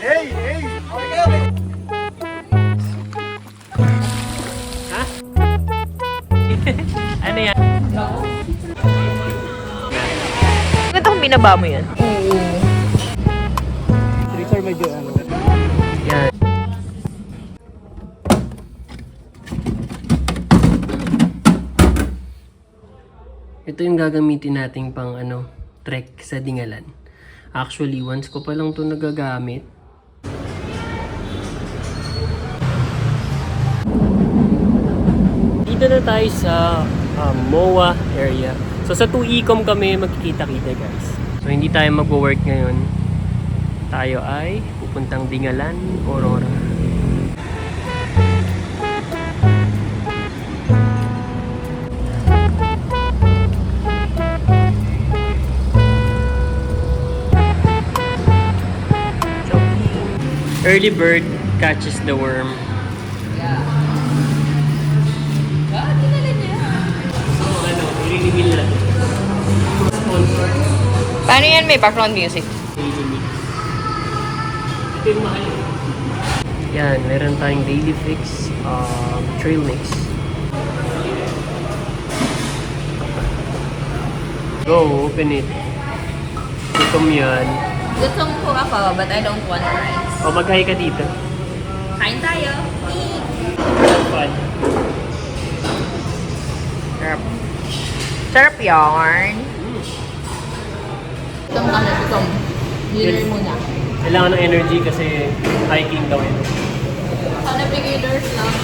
Hey! Hey! Ha? Ano yan? Bakit kung binaba mo yan? Sir, medyo ano. Yan. Ito yung gagamitin nating pang trek sa Dingalan. Actually, once ko pa lang ito nagagamit. Dito na tayo sa MOA area. So sa 2Ecom kami magkikita-kita guys. So hindi tayo mag-work ngayon. Tayo ay pupuntang Dingalan, Aurora. Early bird catches the worm. I-reveal natin. Sponsor. Paano yan? May background music? Daily Mix. Ito yung mahal. Yan, meron tayong Daily Fix, Trail Mix. Go, open it. Gutom yan. Gutom po ako, but I don't want rice. O, mag-hi ka dito. Kain tayo. Fun. Sarap. Sarap yarn. Gutom kami, gutom. Dinner muna. Kailangan ng energy kasi hiking daw yun. Sana beginners lang.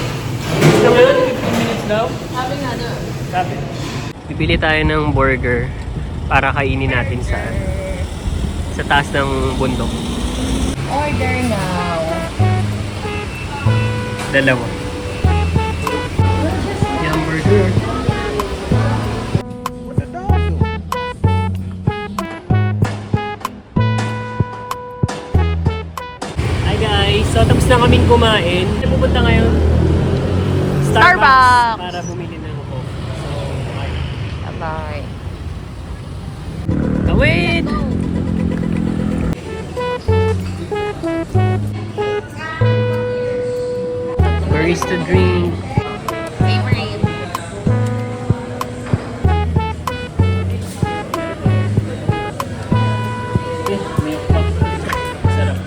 Gusto mo yun? 15 minutes daw? Sabi nga doon. Sabi. Bibili tayo ng burger para kainin natin sa taas ng bundok. Order now. Dalawa. Yung burger. Hi guys! So tapos na kaming kumain. Saan pupunta ngayon? Starbucks! Para bumili ng coke. So, Bye-bye. wait! Barista drink. Favorite. Sarap.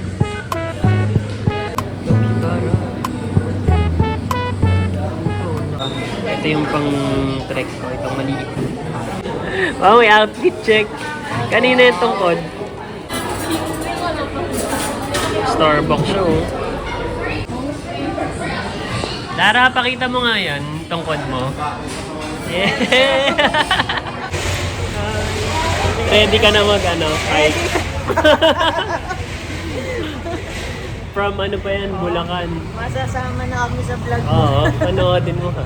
Ito yung pang trek ko. Itong maliit. Wow, may outfit check. Kanina yung tungkod. Starbucks show. Lara, pakita mo nga yan, tungkod mo. Yeah. Ready ka na hike. From ano pa yan, Bulacan. Masasama na kami sa vlog. Oo, panoodin mo ha.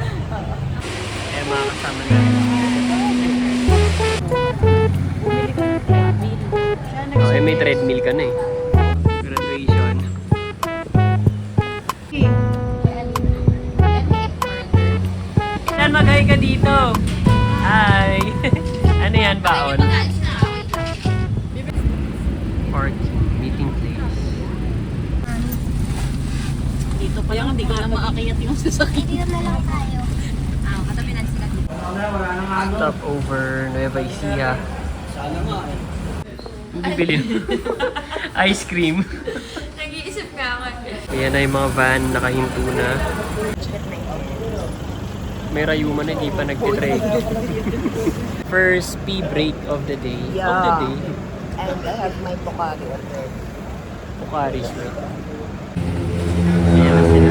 Eh, mga kasama natin. Oh, may treadmill ka na eh. Graduation. Saan mag-hi ka dito? Hi! Ano yan, baon? Park, meeting place. Dito pa lang, hindi ko na maakayat yung sasakyan. Dito na lang tayo. Katabi na sila. Stop over Nueva Ecija. Bibili. Ice cream. Nag-iisip nga ako. Ayan na yung mga van, nakahinto na. May rayuma na, hindi pa nagtitrade. First pee break of the day. Yeah. Of the day. And I have my Pocari order. Pocari sweat. Ayan na sila.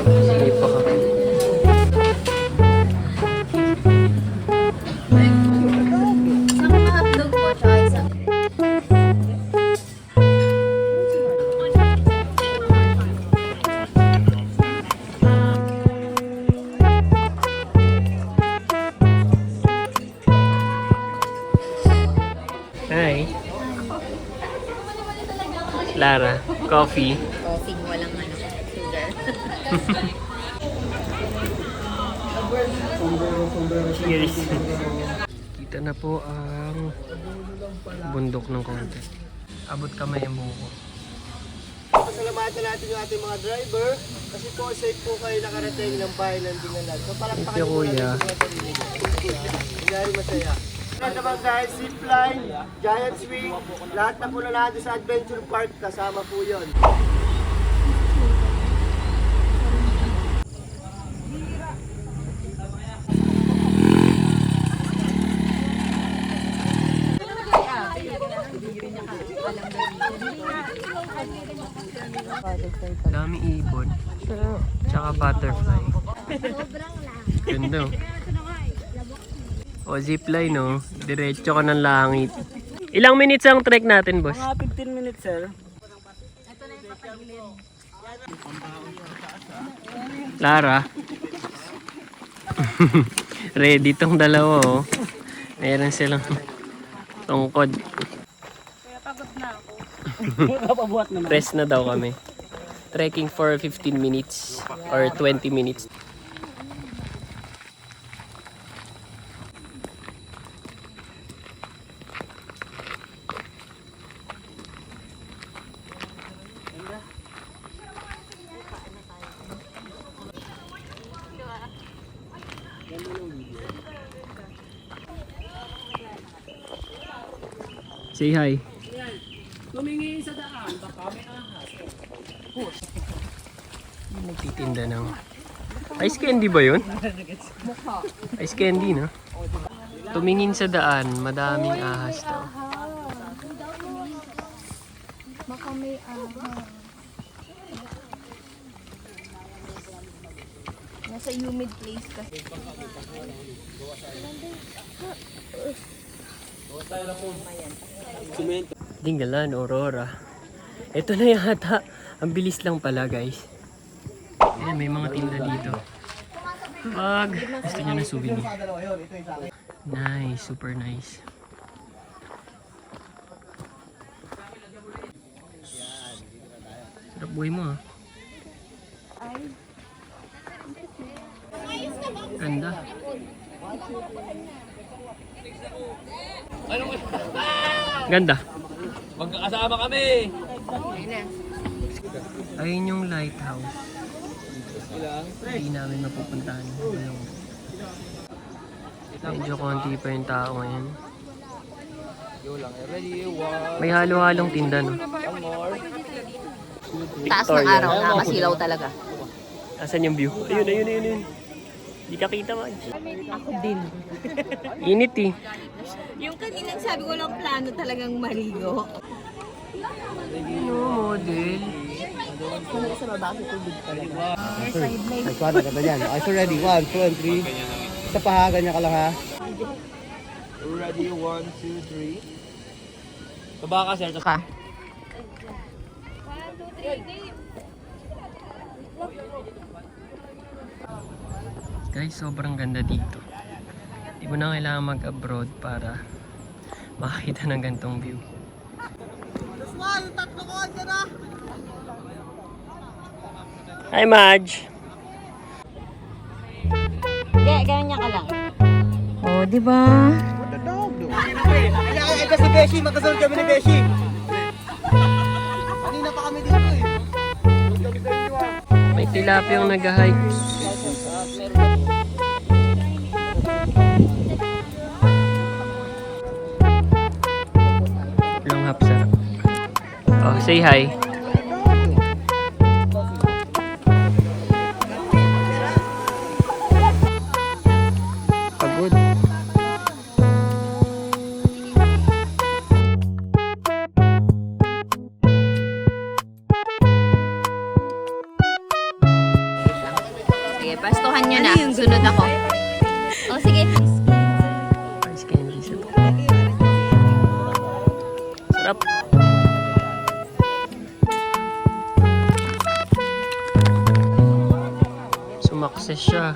Sige pa ka. Isang hotdog po, tsaka isang... Hi. Lara, coffee. Coffee, walang sugar. Cheers. Kita na po ang bundok ng konti. Abot kamay ang buko. Pasalamatan natin yung ating mga driver kasi po safe po kayo nakarating ng bahay ng Dingalan. So parang Thank you, kuya. Very masaya. At naman guys, zipline, giant swing, lahat na po na natin sa Adventure Park, kasama po yun. Dami ibon. Tsaka butterfly. Ganda. O zipline no. Diretso ka ng langit. Ilang minutes ang trek natin, boss? Mga 15 minutes, sir. Lara. Ready tong dalawa oh. Meron silang tungkod. Kaya pagod na ako. Papabuhat naman. Rest na daw kami. Trekking for 15 minutes or 20 minutes. Say hi. Tumingi sa daan, baka may ahas. Nagtitinda ng ice candy ba yun? Ice candy, no? Tumingin sa daan, madaming ahas daw. Baka may ahas. Nasa humid place kasi. Dingalan, Aurora. Ito na yata. Ang bilis lang pala, guys. Ayan, may mga tinda dito. Pag gusto nyo ng souvenir. Nice, super nice. Sarap buhay mo, ah. Ganda. Ganda. Magkakasama kami! Ayun yung lighthouse. Hindi namin mapupuntahan. Medyo konti pa yung tao ngayon. May halo-halong tinda, no? Taas ng araw, nakasilaw talaga. Asan yung view? Ayun, ayun, ayun, ayun. Di ka kita, man. Ako din. Init, eh. Yung kaninang sabi ko lang plano talagang maligo. Ano, model? Nagkwana ka na yan. Okay, so ready. 1, 2, and 3. Sa pahagan niya ka lang, ha? Ready, 1, 2, 3. Baba ka, sir. Ka. Guys, sobrang ganda dito. Di mo na kailangan mag-abroad para makakita ng gantong view. Hi, Madge! Yeah, ganyan ka lang. Oh, di ba? Ito si Beshi, magkasunod kami ni Beshi. Kanina pa kami dito, eh. May tilapia yung nag-hike. Long hop sarap. Oh, say hi. Pagod. Sige, pastuhan nyo na. Sunod ako. Oh, sige. Ice candy sa to. Sarap. Sumakses siya.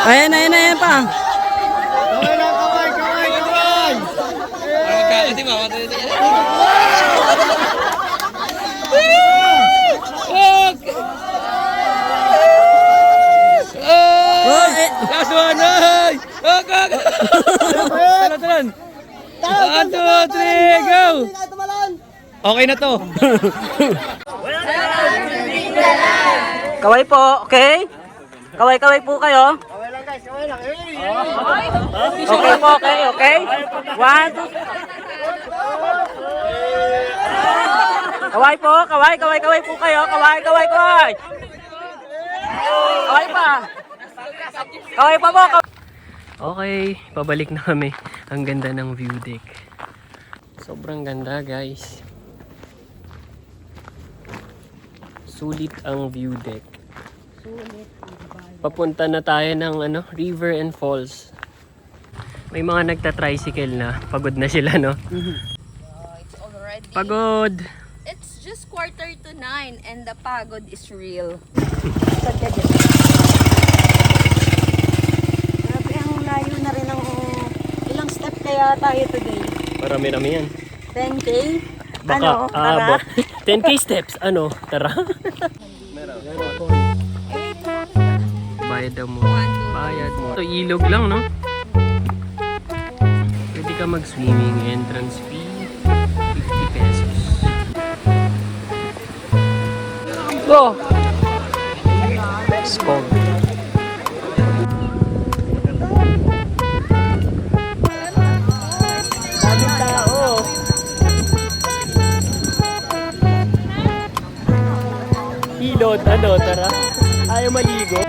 Ayan pa. Kaway lang, kaway, kaway, kaway! 1, 2, 3, go! Okay na to. Kaway po, okay? Kaway-kaway po kayo. Okay po, okay, okay? 1, 2, kaway po, kaway po kayo. Kaway. Kaway pa. Kaway pa po. Okay, pabalik na kami. Ang ganda ng view deck. Sobrang ganda, guys. Sulit ang view deck. Papunta na tayo ng river and falls. May mga nagta-tricycle na. Pagod na sila, no? It's already... Pagod! It's just 8:45 and the pagod is real. Grabe, ang layo na rin ng ilang step kaya tayo today. Marami-rami yan. 10K? Baka aabot. 10K steps. Tara. Bayad daw mo. Bayad mo. Ito ilog lang, no? Pwede ka mag-swimming. Entrance fee, 50 pesos. Go! Skog. Daming tao. Hilot, tara. Ayaw maligo.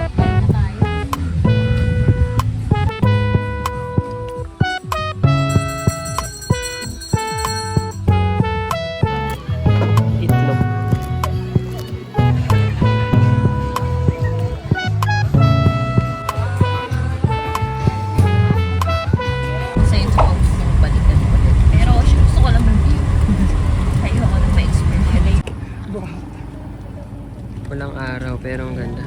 Itlog. Kasi yung supposed to balikan ulit. Pero gusto ko lang ng view. Ayoko na ma-experience. Walang araw pero ang ganda.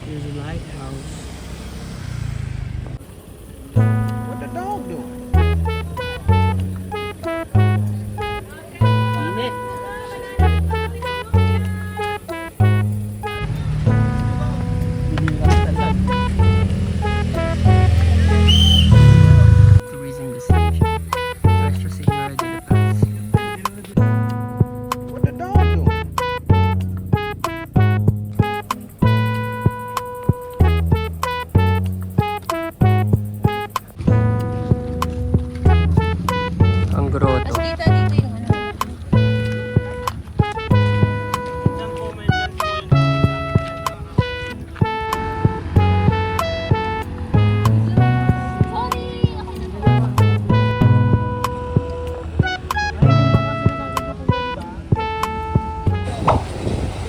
There's a lighthouse. What the dog doing? Init. Tourism destination. Nuestra Señora de la Paz. What the dog doing? Ang grotto. Dito yung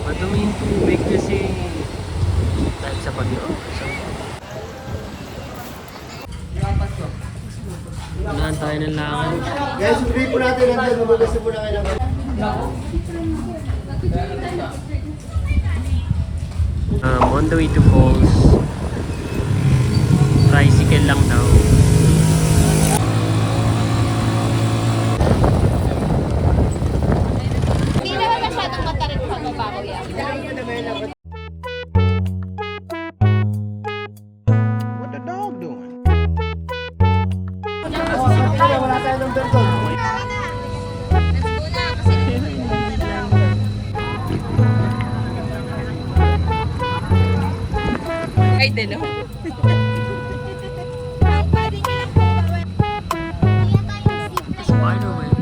Madumi yung tubig kasi dahil sa bagyo. Unahan tayo ng langan. Guys, sabihin po natin nandiyan. Mabugas po na kayo ng... On the way to falls. Tricycle lang daw. Hindi naman masyadong matarik sa baba ko yan. What the dog doing? Ay, dalawa. Spider-Man.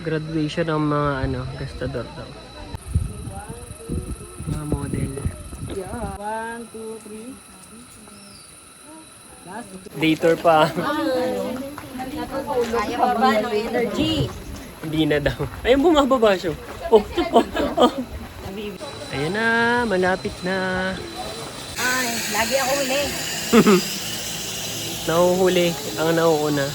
Graduation ng mga gastador daw. Mga model. 1, 2, 3. Day tour pa. Kaya pa ba? No energy. Hindi na daw. Ayun, bumababa siya. Oh. Ayan na, malapit na. Ay, lagi ako huli. Nahuhuli ang nauuna.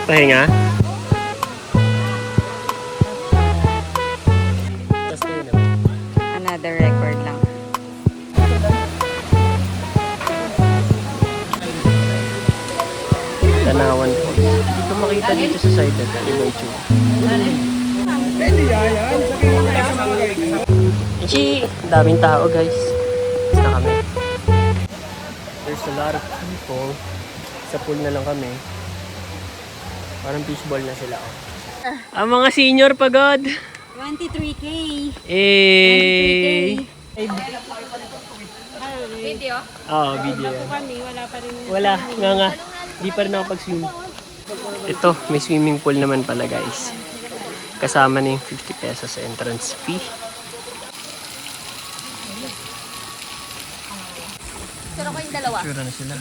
Pahinga? Another record lang. Tanawan po. Dito makita dito sa side na ito. Iba itsura. Ichi! Ang daming tao guys. Basta kami. There's a lot of people. Sa pool na lang kami. Parang fishball na sila. Ang mga senior pagod! 23K! Eh! Video? Oo, video yan. Wala, nga. Di pa rin nakapag-swim. Ito, may swimming pool naman pala guys. Kasama na yung 50 pesos sa entrance fee. Pero ko yung dalawa. Sure na sila.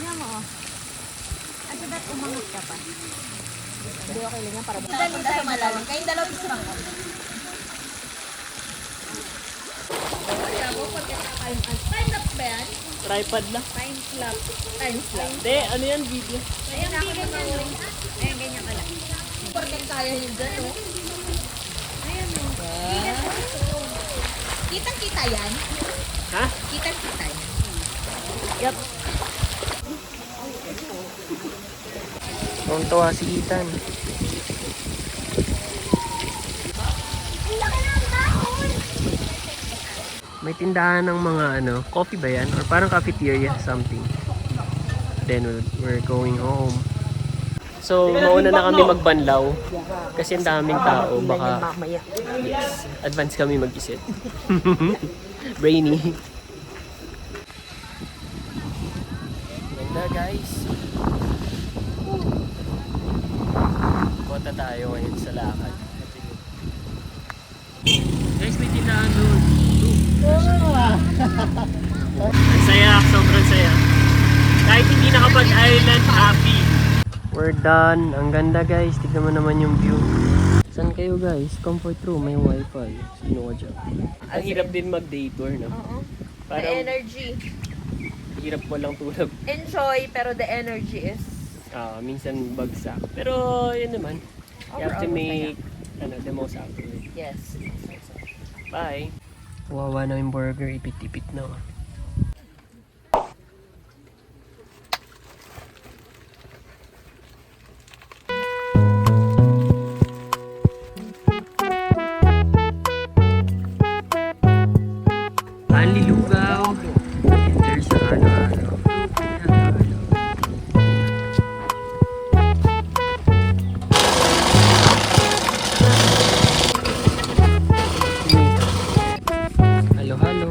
Asa ba't umangat ka pa? Hindi okay lang yan para buka. Dali tayo malalim. Kayong dalawa gusto lang. Time lapse ba yan? Tripod lang. Time lapse. Time lapse. Hindi, ano yan, video. Ayan, ganyan lang. Ayan, ganyan ka lang. Porket kaya yun dyan, no? Ayan, no. Kitang-kita yan? Ha? Kitang-kita yan? Yup. Tuwang-tuwa si Ethan. May tindahan ng mga coffee ba yan? Or parang cafeteria, something. Then we're going home. So, mauna na kami magbanlaw. Kasi ang daming tao. Baka yes, advance kami mag-isip. Brainy. Ganda guys. Kota tayo ngayon sa lakad. Guys, may tindahan doon. Ang saya, sobrang saya. Kahit hindi nakapag-island, happy. We're done. Ang ganda guys. Tignan mo naman yung view. Saan kayo guys? Comfort room, may wifi. Sino ka dyan? Ang hirap din mag-day tour, no? Oo. Parang The energy. hirap mo lang tulog. Enjoy, pero the energy is... Minsan bagsak. Pero yun naman. You have to Overall, make the most out of it. Yes. Bye. Wawa na yung burger. Ipit-ipit na. Anlilugaw. Enter sa ano-ano. Halo-halo.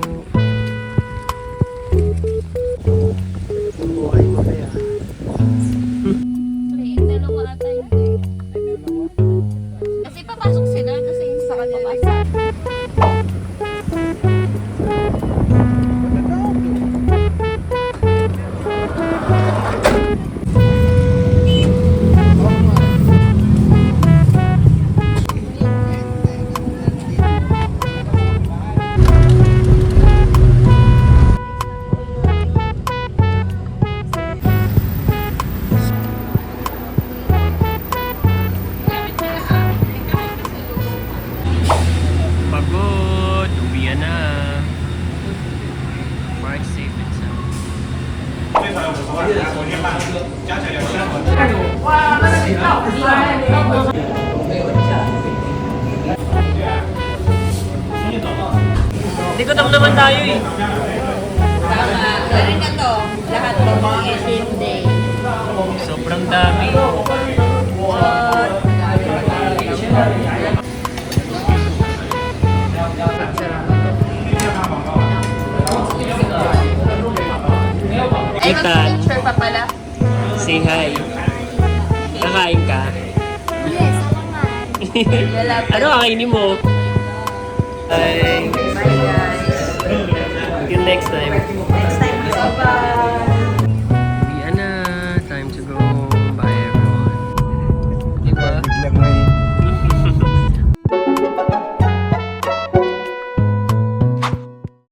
Buhay mo kaya. Dalawa ata yun. Kasi papasok sila kasi sa kanila papasok. Pagod. Uwian na. Mark safe and sound. Hindi ko tam naman tayo eh. Tama. Galing na to. Lahat mag-i-end day. Sobrang dami. Ay, Ethan. mag-picture pa pala. Say hi. Kakain ka? Yes, naman. Ano kakainin mo? Bye. Bye guys. Until next time. Next time.